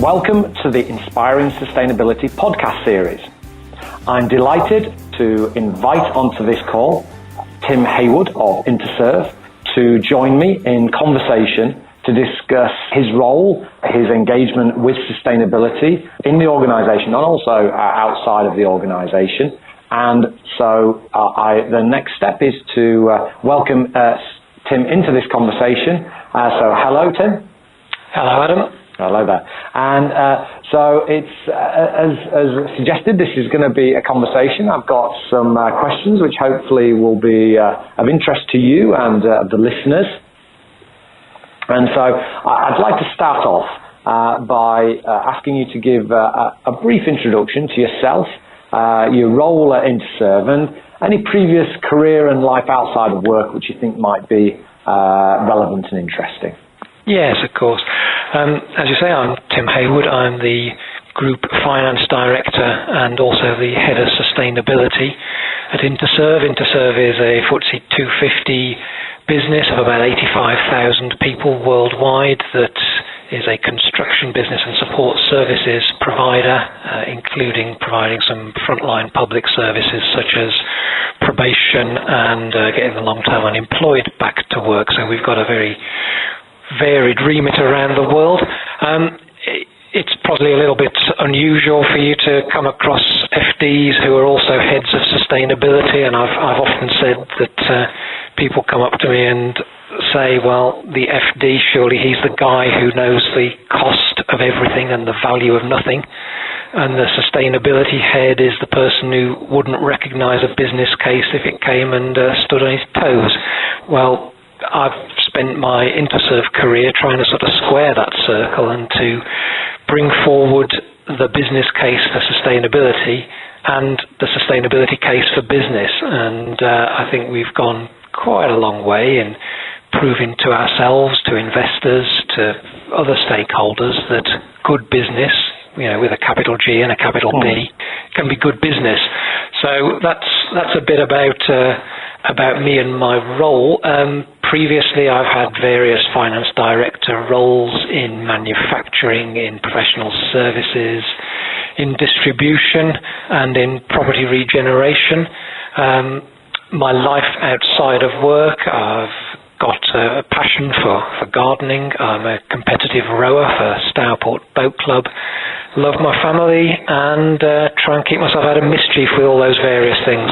Welcome to the Inspiring Sustainability podcast series. I'm delighted to invite onto this call Tim Haywood of Interserve to join me in conversation to discuss his role, his engagement with sustainability in the organisation and also outside of the organisation. And so the next step is to welcome Tim into this conversation. So hello, Tim. Hello, Adam. Hello there. And so it's, as suggested, this is going to be a conversation. I've got some questions which hopefully will be of interest to you and the listeners. And so I'd like to start off by asking you to give a brief introduction to yourself, your role at Interserve, and any previous career and life outside of work which you think might be relevant and interesting. Yes, of course. As you say, I'm Tim Haywood. I'm the Group Finance Director and also the Head of Sustainability at Interserve. Interserve is a FTSE 250 business of about 85,000 people worldwide that is a construction business and support services provider, including providing some frontline public services such as probation and getting the long-term unemployed back to work. So we've got a very varied remit around the world. It's probably a little bit unusual for you to come across FDs who are also heads of sustainability, and I've often said that people come up to me and say, well, the FD, surely he's the guy who knows the cost of everything and the value of nothing, and the sustainability head is the person who wouldn't recognise a business case if it came and stood on his toes. Well, I've spent my Interserve career trying to sort of square that circle and to bring forward the business case for sustainability and the sustainability case for business. And I think we've gone quite a long way in proving to ourselves, to investors, to other stakeholders that good business, with a capital G and a capital B, can be good business. So that's a bit about me and my role. Previously, I've had various finance director roles in manufacturing, in professional services, in distribution, and in property regeneration. My life outside of work, I've got a passion for gardening. I'm a competitive rower for Stourport Boat Club. Love my family and try and keep myself out of mischief with all those various things.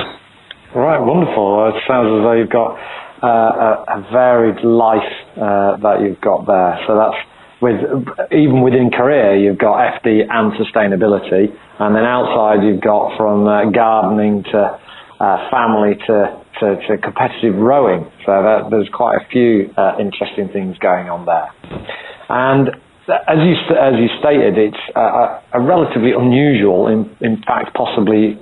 Right, wonderful. It sounds as though you've got a varied life that you've got there. So that's even within career, you've got FD and sustainability, and then outside you've got from gardening to family to competitive rowing. So there's quite a few interesting things going on there. And as you stated, it's a relatively unusual, in fact, possibly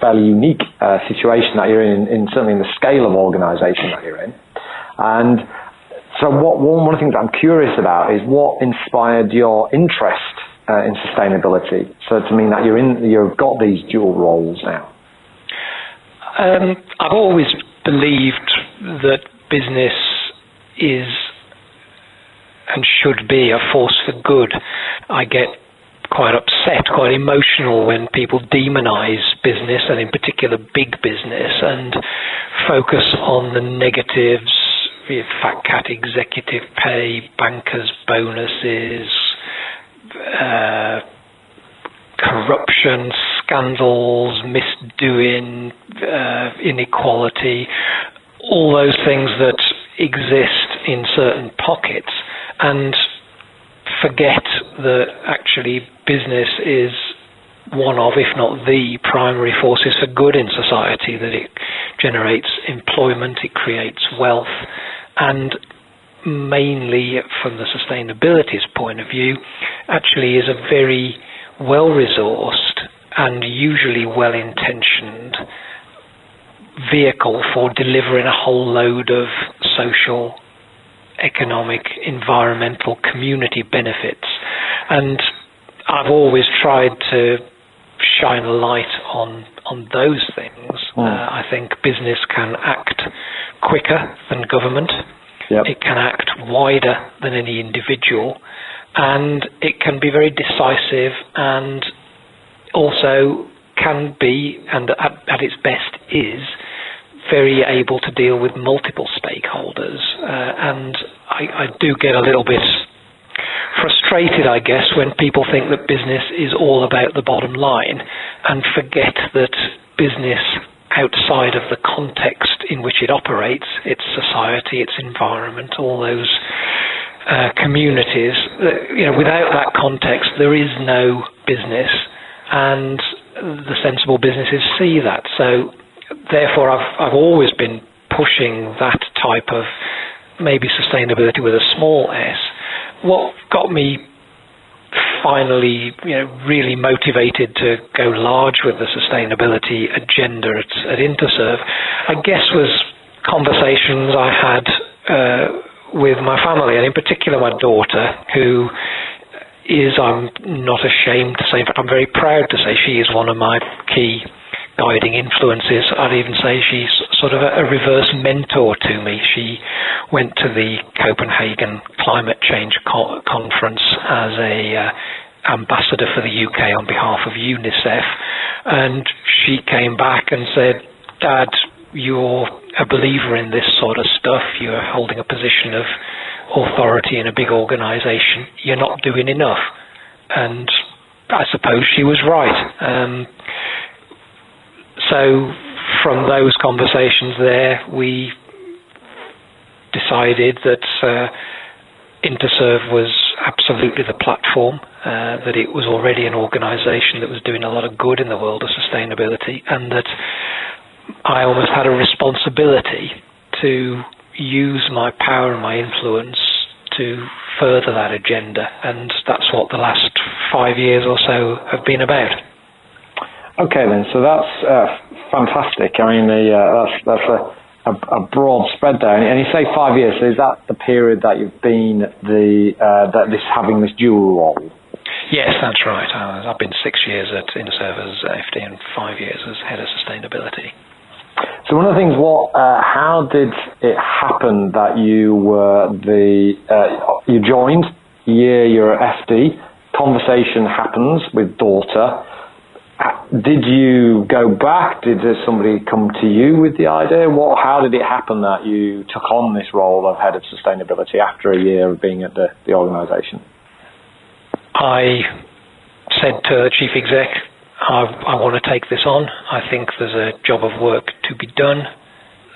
fairly unique situation that you're in, certainly in the scale of organisation that you're in. And so, one of the things I'm curious about is what inspired your interest in sustainability. So to mean that you've got these dual roles now. I've always believed that business is and should be a force for good. I get quite upset, quite emotional when people demonise business, and in particular big business, and focus on the negatives, fat cat executive pay, bankers' bonuses, corruption, scandals, misdoing, inequality, all those things that exist in certain pockets, and forget that actually business is one of, if not the primary forces for good in society, that it generates employment, it creates wealth, and mainly from the sustainability's point of view, actually is a very well-resourced and usually well-intentioned vehicle for delivering a whole load of social, economic, environmental, community benefits. And I've always tried to shine a light on those things. I think business can act quicker than government. Yep. It can act wider than any individual, and it can be very decisive, and also can be, and at its best is, very able to deal with multiple stakeholders. And I do get a little bit frustrated, I guess, when people think that business is all about the bottom line and forget that business outside of the context in which it operates, its society, its environment, all those communities, without that context there is no business, and the sensible businesses see that. So therefore I've always been pushing that type of maybe sustainability with a small s. What got me finally really motivated to go large with the sustainability agenda at Interserve, I guess, was conversations I had with my family, and in particular my daughter, who is, I'm not ashamed to say, in fact I'm very proud to say, she is one of my key guiding influences. I'd even say she's sort of a reverse mentor to me. She went to the Copenhagen Climate Change Conference as a ambassador for the UK on behalf of UNICEF, and she came back and said, "Dad, you're a believer in this sort of stuff. You're holding a position of authority in a big organisation. You're not doing enough." And I suppose she was right. So from those conversations there, we decided that Interserve was absolutely the platform, that it was already an organisation that was doing a lot of good in the world of sustainability, and that I almost had a responsibility to use my power and my influence to further that agenda, and that's what the last 5 years or so have been about. Okay then, so that's fantastic. I mean, that's a broad spread there. And you say 5 years, so is that the period that you've been having this dual role? Yes, that's right. I've been 6 years at Interserve as FD and 5 years as Head of Sustainability. So one of the things, how did it happen that you were you joined, you're FD, conversation happens with daughter. Did you go back? Did somebody come to you with the idea? How did it happen that you took on this role of Head of Sustainability after a year of being at the organisation? I said to the Chief Exec, I want to take this on. I think there's a job of work to be done.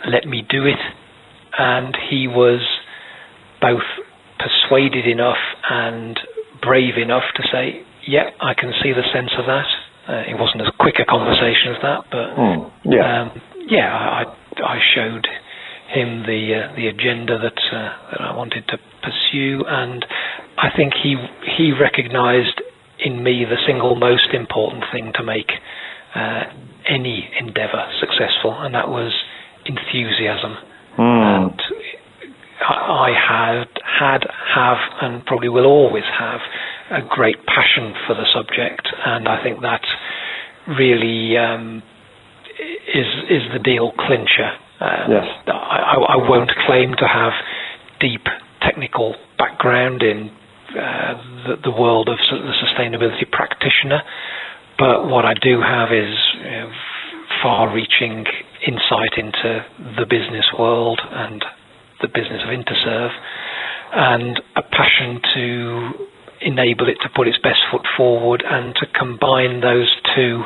Let me do it. And he was both persuaded enough and brave enough to say, yeah, I can see the sense of that. It wasn't as quick a conversation as that, but I showed him the agenda that I wanted to pursue, and I think he recognised in me the single most important thing to make any endeavour successful, and that was enthusiasm. And I have, and probably will always have, a great passion for the subject, and I think that really is the deal clincher. Yes. I won't claim to have deep technical background in the world of the sustainability practitioner, but what I do have is far-reaching insight into the business world and the business of Interserve, and a passion to enable it to put its best foot forward and to combine those two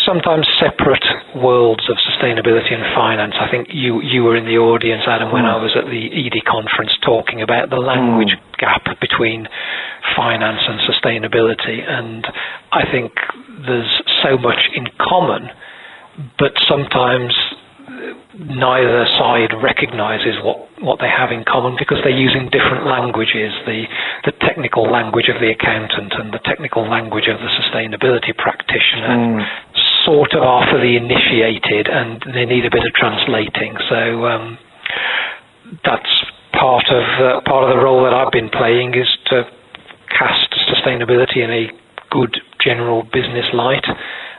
sometimes separate worlds of sustainability and finance. I think you were in the audience, Adam, when I was at the ED conference talking about the language gap between finance and sustainability, and I think there's so much in common, but sometimes neither side recognises what they have in common because they're using different languages, the technical language of the accountant and the technical language of the sustainability practitioner sort of are for the initiated, and they need a bit of translating. So that's part of the role that I've been playing, is to cast sustainability in a good general business light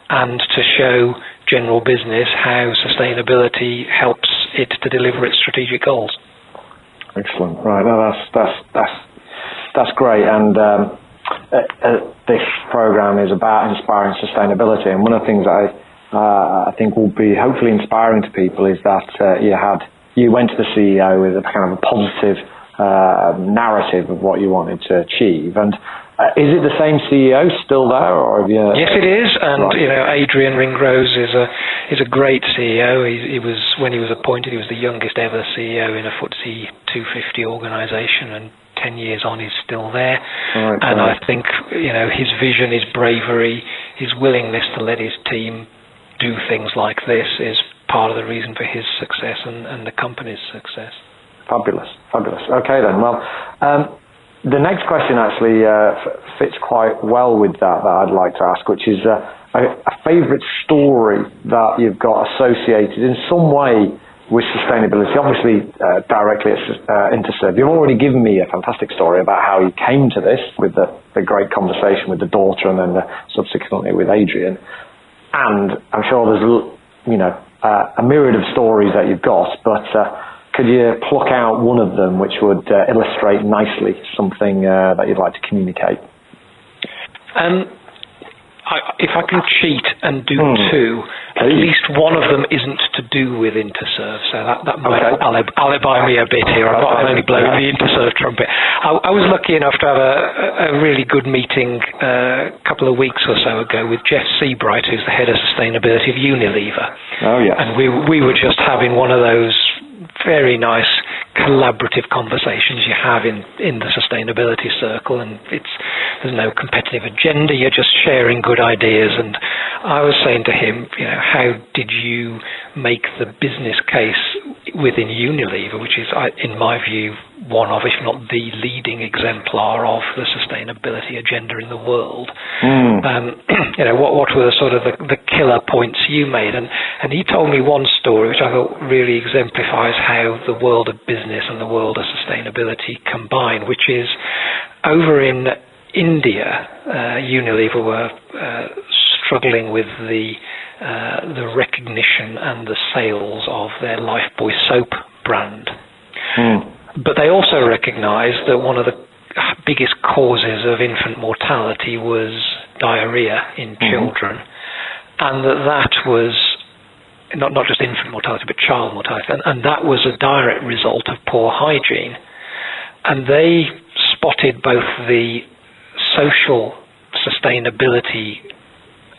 and to show general business how sustainability helps it to deliver its strategic goals. Excellent. Right. No, that's that's great. And this program is about inspiring sustainability. And one of the things that I think will be hopefully inspiring to people is that you went to the CEO with a kind of a positive narrative of what you wanted to achieve. And is it the same CEO still there, or have you? Yes, it is. And right. Adrian Ringrose is a great CEO. He was, when he was appointed, he was the youngest ever CEO in a FTSE 250 organisation, and 10 years on, he's still there. Right, and right. I think his vision, his bravery, his willingness to let his team do things like this is part of the reason for his success and the company's success. Fabulous. Okay then. Well, the next question actually fits quite well with that I'd like to ask, which is a favourite story that you've got associated in some way with sustainability. Obviously, directly at Interserve. You've already given me a fantastic story about how you came to this with the great conversation with the daughter, and then subsequently with Adrian. And I'm sure there's a myriad of stories that you've got, but could you pluck out one of them which would illustrate nicely something that you'd like to communicate? If I can cheat and do two, at least one of them isn't to do with Interserve, so that might alibi me a bit here. I'm only blowing the Interserve trumpet. I was lucky enough to have a really good meeting a couple of weeks or so ago with Jeff Seabright, who's the head of sustainability of Unilever. Oh, yes. And we were just having one of those very nice collaborative conversations you have in the sustainability circle, and there's no competitive agenda, you're just sharing good ideas. And I was saying to him, how did you make the business case within Unilever, which is, in my view, one of, if not the leading exemplar of the sustainability agenda in the world. What were the sort of the killer points you made? And he told me one story which I thought really exemplifies how the world of business and the world of sustainability combine, which is over in India, Unilever were struggling with the recognition and the sales of their Lifebuoy soap brand. But they also recognised that one of the biggest causes of infant mortality was diarrhoea in children, and that was not just infant mortality but child mortality, and that was a direct result of poor hygiene. And they spotted both the social sustainability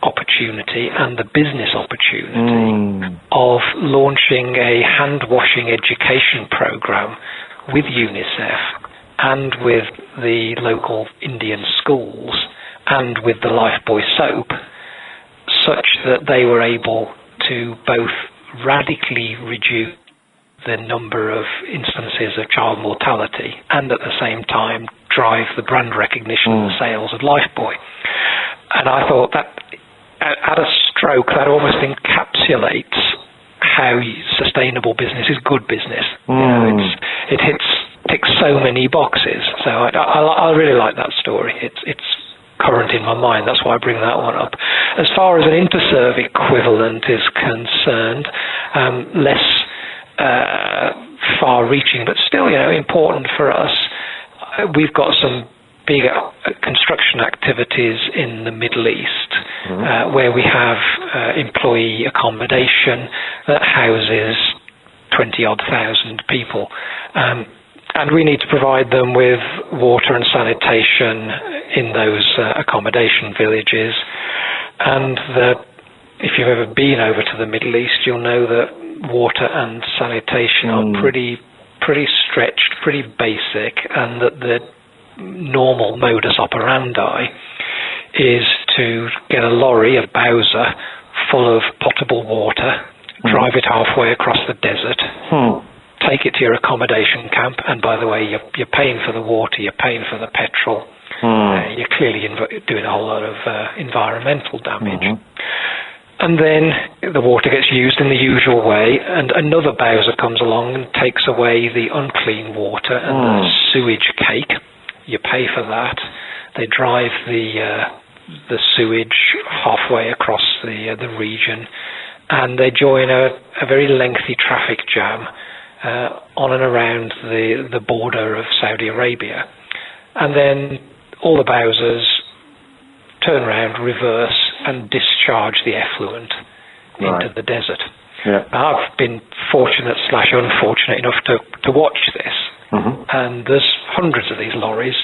opportunity and the business opportunity of launching a hand-washing education program with UNICEF and with the local Indian schools and with the Lifebuoy soap, such that they were able to both radically reduce the number of instances of child mortality and at the same time drive the brand recognition and the sales of Lifebuoy. And I thought that at a stroke that almost encapsulates how sustainable business is good business. It ticks so many boxes. So I really like that story. It's current in my mind. That's why I bring that one up. As far as an Interserve equivalent is concerned, less far-reaching, but still, important for us. We've got some big construction activities in the Middle East, where we have employee accommodation that houses 20-odd thousand people. And we need to provide them with water and sanitation in those accommodation villages. And if you've ever been over to the Middle East, you'll know that water and sanitation are pretty stretched, pretty basic, and that the normal modus operandi is to get a lorry, a Bowser, full of potable water, drive it halfway across the desert, take it to your accommodation camp, and by the way, you're paying for the water, you're paying for the petrol, you're clearly doing a whole lot of environmental damage. And then the water gets used in the usual way, and another Bowser comes along and takes away the unclean water and the sewage cake. You pay for that. They drive the sewage halfway across the region, and they join a very lengthy traffic jam on and around the border of Saudi Arabia. and then all the Bowsers turn around, reverse, and discharge the effluent into the desert. Yeah. I've been fortunate / unfortunate enough to watch this, and there's hundreds of these lorries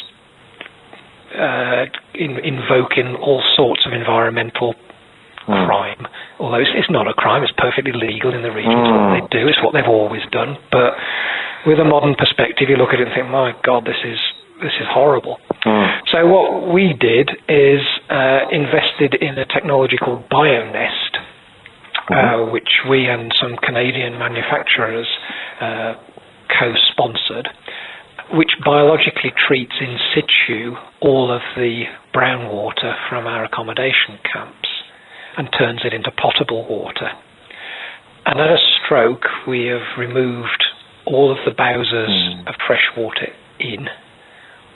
invoking all sorts of environmental crime, although it's not a crime, it's perfectly legal in the region. It's what they do, it's what they've always done. But with a modern perspective, you look at it and think, my God, this is horrible. So what we did is invested in a technology called BioNest, which we and some Canadian manufacturers co-sponsored, which biologically treats in situ all of the brown water from our accommodation camps and turns it into potable water. And at a stroke, we have removed all of the Bowsers of fresh water in,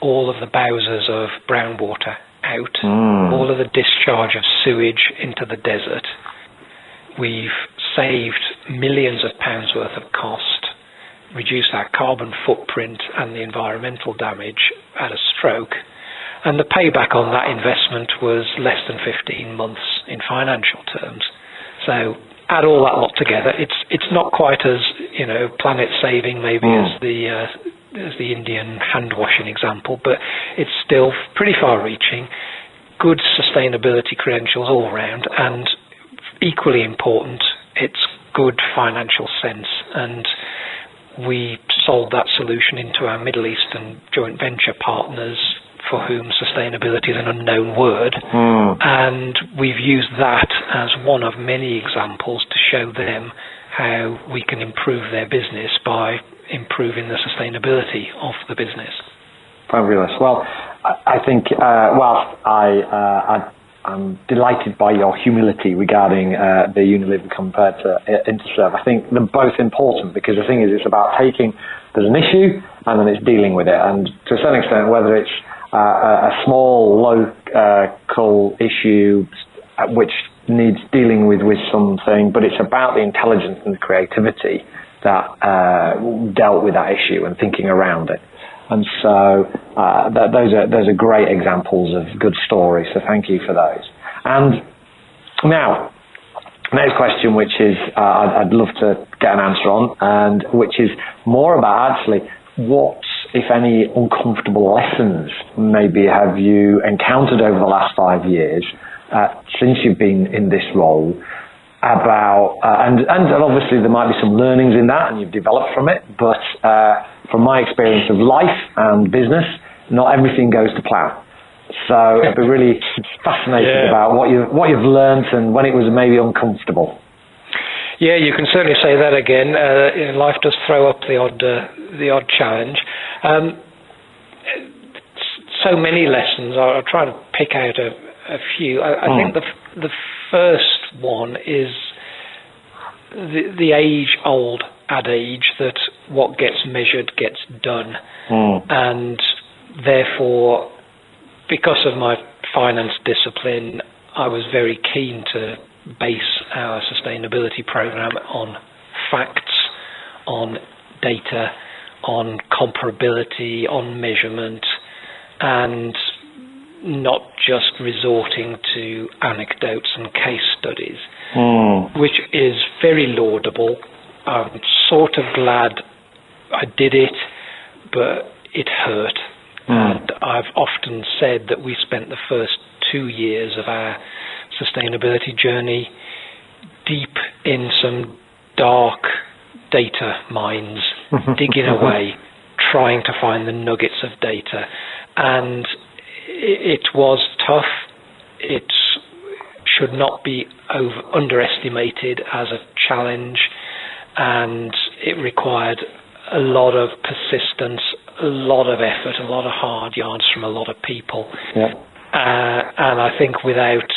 all of the Bowsers of brown water out, all of the discharge of sewage into the desert. We've saved millions of pounds worth of cost, reduced our carbon footprint and the environmental damage at a stroke, and the payback on that investment was less than 15 months in financial terms. So add all that lot together, it's not quite as planet saving maybe as the Indian hand washing example, but it's still pretty far reaching, good sustainability credentials all round, and equally important, it's good financial sense. And we sold that solution into our Middle Eastern joint venture partners, for whom sustainability is an unknown word, and we've used that as one of many examples to show them how we can improve their business by improving the sustainability of the business. Fabulous. Well, I think whilst I'm delighted by your humility regarding the Unilever compared to Interserve. I think they're both important, because the thing is, it's about there's an issue and then it's dealing with it. And to a certain extent, whether it's a small, local issue which needs dealing with something, but it's about the intelligence and the creativity that dealt with that issue and thinking around it. And so those are great examples of good stories, so thank you for those. And now, next question, which is I'd love to get an answer on, and which is more about actually what, if any, uncomfortable lessons maybe have you encountered over the last 5 years since you've been in this role, about and obviously there might be some learnings in that and you've developed from it, but from my experience of life and business, not everything goes to plan. So I'd be really fascinated about what you've learned and when it was maybe uncomfortable. Yeah, you can certainly say that again. Life does throw up the odd challenge. So many lessons. I'll try to pick out a few. I think the first one is the age-old adage that what gets measured gets done. And therefore, because of my finance discipline, I was very keen to base our sustainability program on facts, on data, on comparability, on measurement, and not just resorting to anecdotes and case studies, which is very laudable. I'm sort of glad I did it, but it hurt. And I've often said that we spent the first 2 years of our sustainability journey deep in some dark data mines, digging away, trying to find the nuggets of data. And it was tough. It should not be underestimated as a challenge, and it required a lot of persistence, a lot of effort, a lot of hard yards from a lot of people. And I think without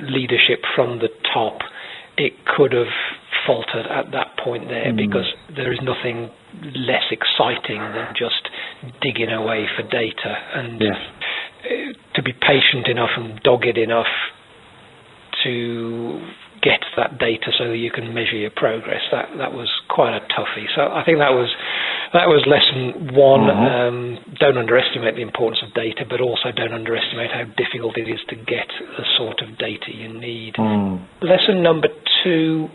leadership from the top, it could have faltered at that point there, because there is nothing less exciting than just digging away for data, and to be patient enough and dogged enough to get that data so that you can measure your progress. That was quite a toughie. So I think that was That was lesson one. Don't underestimate the importance of data, but also don't underestimate how difficult it is to get the sort of data you need. Lesson number two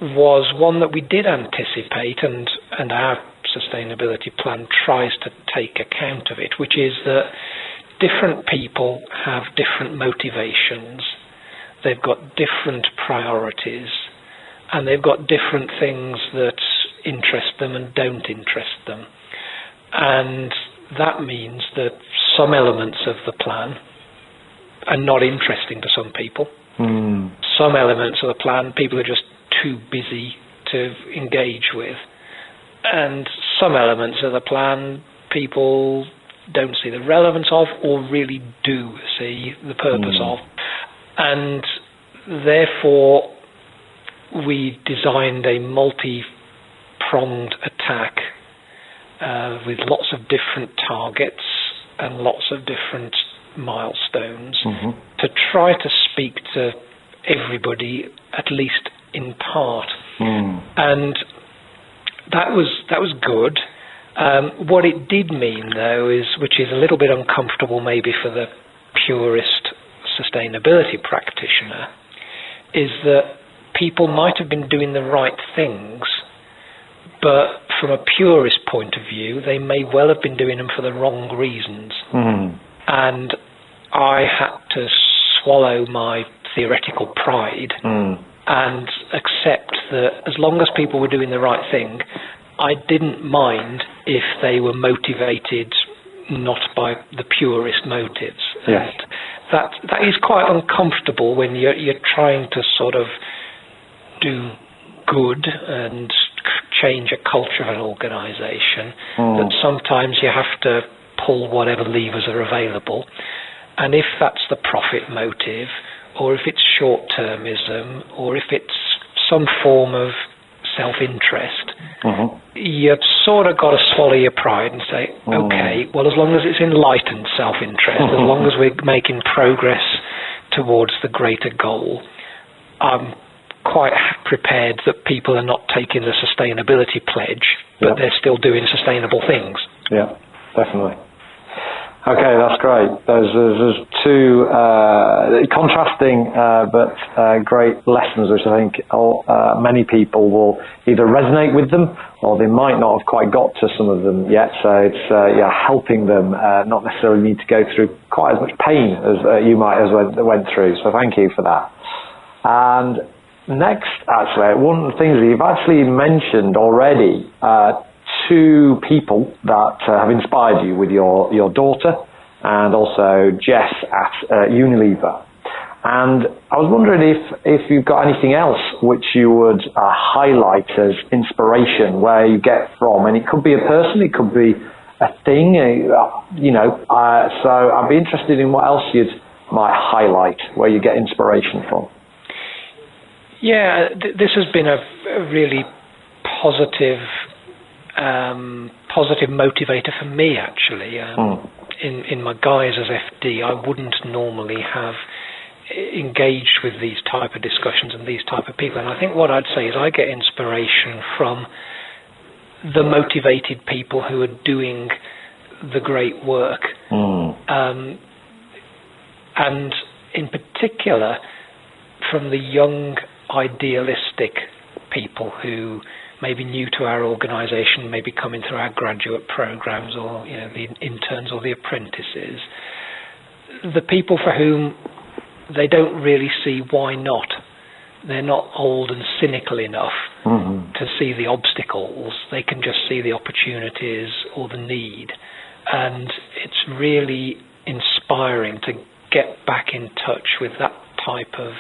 was one that we did anticipate, and our sustainability plan tries to take account of it, which is that different people have different motivations, they've got different priorities, and they've got different things that interest them and don't interest them. And that means that some elements of the plan are not interesting to some people. Some elements of the plan people are just too busy to engage with. And some elements of the plan people don't see the relevance of, or really do see the purpose of. And therefore we designed a multi-pronged attack with lots of different targets and lots of different milestones to try to speak to everybody, at least in part. And that was good. What it did mean, though, which is a little bit uncomfortable maybe for the purist sustainability practitioner, is that people might have been doing the right things, but from a purist point of view, they may well have been doing them for the wrong reasons. And I had to swallow my theoretical pride and accept that as long as people were doing the right thing, I didn't mind if they were motivated not by the purest motives. Yes. And that is quite uncomfortable when you're trying to sort of do good and change a culture of an organisation, that sometimes you have to pull whatever levers are available. And if that's the profit motive, or if it's short-termism, or if it's some form of self-interest, you've sort of got to swallow your pride and say, okay, well, as long as it's enlightened self-interest, as long as we're making progress towards the greater goal, I'm quite prepared that people are not taking the sustainability pledge, but they're still doing sustainable things. Yeah, definitely. Okay, that's great. There's two contrasting but great lessons, which I think many people will either resonate with them, or they might not have quite got to some of them yet. So it's helping them not necessarily need to go through quite as much pain as you might have went through. So thank you for that. And next, actually, one of the things that you've actually mentioned already, two people that have inspired you with your daughter and also Jess at Unilever. And I was wondering if you've got anything else which you would highlight as inspiration, where you get from, and it could be a person, it could be a thing, so I'd be interested in what else you might highlight, where you get inspiration from. Yeah, this has been a really positive motivator for me, actually. In my guise as FD, I wouldn't normally have engaged with these type of discussions and these type of people. And I think what I'd say is I get inspiration from the motivated people who are doing the great work. And in particular, from the young, idealistic people who may be new to our organisation, maybe coming through our graduate programmes, or the interns or the apprentices, the people for whom they don't really see why not. They're not old and cynical enough to see the obstacles. They can just see the opportunities or the need. And it's really inspiring to get back in touch with that type of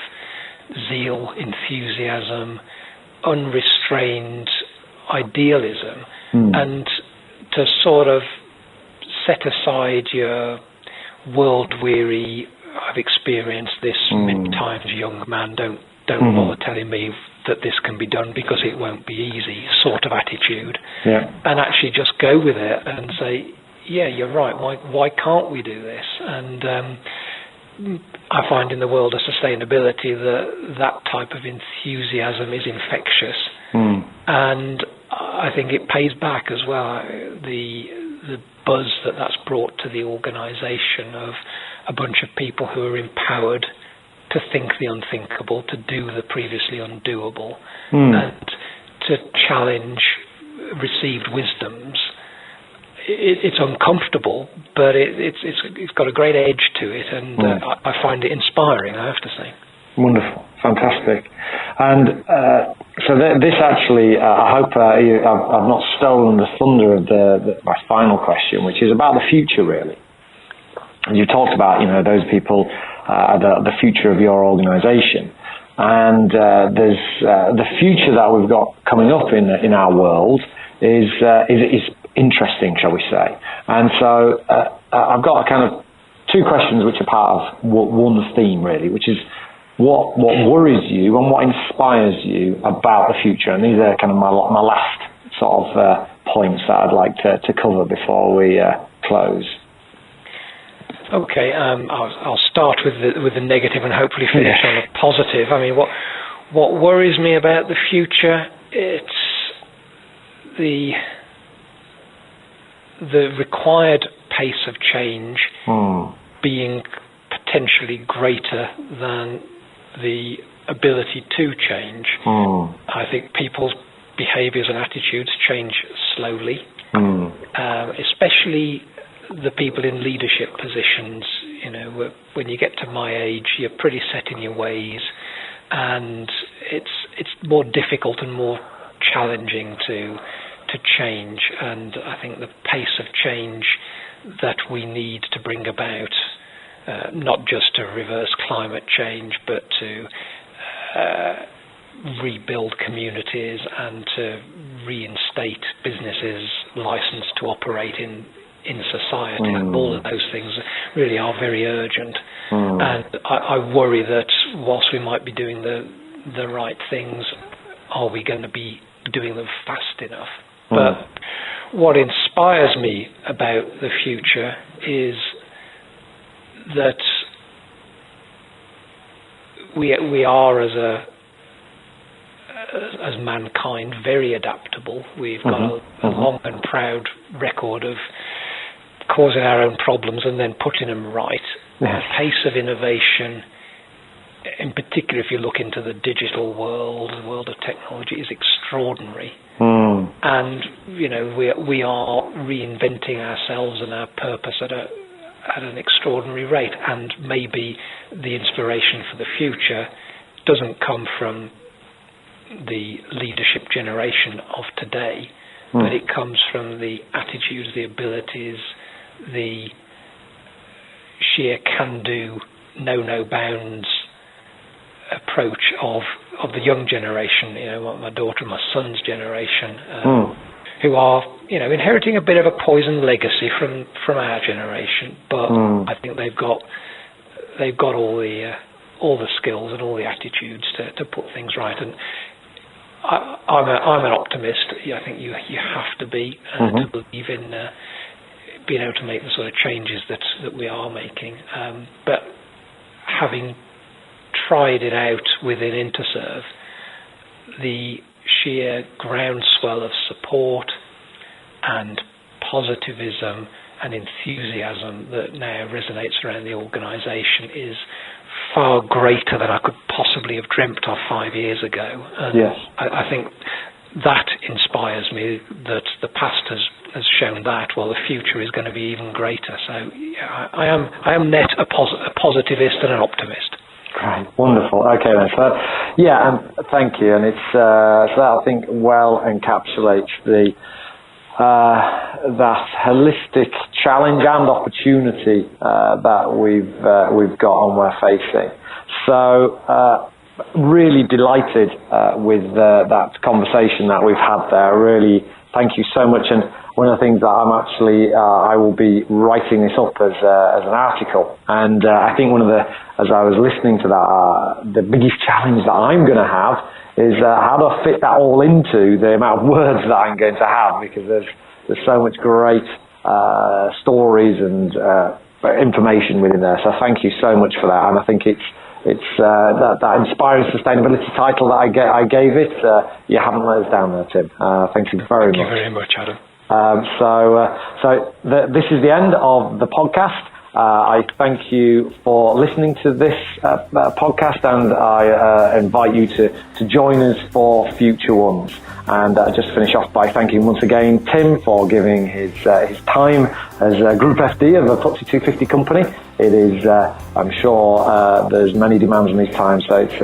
zeal, enthusiasm, unrestrained idealism, and to sort of set aside your world-weary, I've experienced this many times, young man, don't bother telling me that this can be done because it won't be easy sort of attitude, and actually just go with it and say, yeah, you're right, why can't we do this? And I find in the world of sustainability that type of enthusiasm is infectious, and I think it pays back as well. The buzz that's brought to the organisation of a bunch of people who are empowered to think the unthinkable, to do the previously undoable, and to challenge received wisdoms. It's uncomfortable, but it's got a great edge to it, and I find it inspiring, I have to say. Wonderful, fantastic. And so this actually, I hope I've not stolen the thunder of my final question, which is about the future, really. And you talked about, those people, the future of your organisation, and there's the future that we've got coming up in our world is interesting, shall we say? And so I've got kind of two questions which are part of one theme, really, which is what worries you and what inspires you about the future. And these are kind of my last sort of points that I'd like to cover before we close. Okay, I'll start with the negative and hopefully finish on a positive. I mean, what worries me about the future, it's the required pace of change being potentially greater than the ability to change. I think people's behaviours and attitudes change slowly, especially the people in leadership positions. When you get to my age, you're pretty set in your ways, and it's more difficult and more challenging to change. And I think the pace of change that we need to bring about, not just to reverse climate change, but to rebuild communities and to reinstate businesses licensed to operate in society, and all of those things really are very urgent. And I worry that whilst we might be doing the right things, are we going to be doing them fast enough? But what inspires me about the future is that we are as mankind very adaptable. We've got a long and proud record of causing our own problems and then putting them right. The pace of innovation, in particular if you look into the digital world, the world of technology, is extraordinary. And we are reinventing ourselves and our purpose at an extraordinary rate. And maybe the inspiration for the future doesn't come from the leadership generation of today, but it comes from the attitudes, the abilities, the sheer can-do, no bounds approach of the young generation, my daughter and my son's generation, who are, inheriting a bit of a poisoned legacy from our generation, but I think they've got all the skills and all the attitudes to put things right. And I'm an optimist. I think you have to be to believe in being able to make the sort of changes that we are making. But having tried it out within Interserve, the sheer groundswell of support and positivism and enthusiasm that now resonates around the organisation is far greater than I could possibly have dreamt of 5 years ago. And I think that inspires me, that the past has shown that, while the future is going to be even greater. So I am net a positivist and an optimist. Great, wonderful. Okay then, so thank you. And it's so that I think well encapsulates that holistic challenge and opportunity that we've got and we're facing. So really delighted with that conversation that we've had there. Really, thank you so much. And one of the things that I will be writing this up as an article. And I think as I was listening to that, the biggest challenge that I'm going to have is how do I fit that all into the amount of words that I'm going to have, because there's so much great stories and information within there. So thank you so much for that. And I think it's it's that inspiring sustainability title that I gave it. You haven't let us down there, Tim. Thank you very much. Thank you very much, Adam. This is the end of the podcast. I thank you for listening to this podcast, and I invite you to join us for future ones. And just finish off by thanking once again Tim for giving his time as a Group FD of a FTSE 250 company. It is, I'm sure, there's many demands on his time, so it's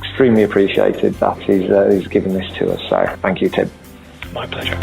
extremely appreciated that he's given this to us. So thank you, Tim. My pleasure.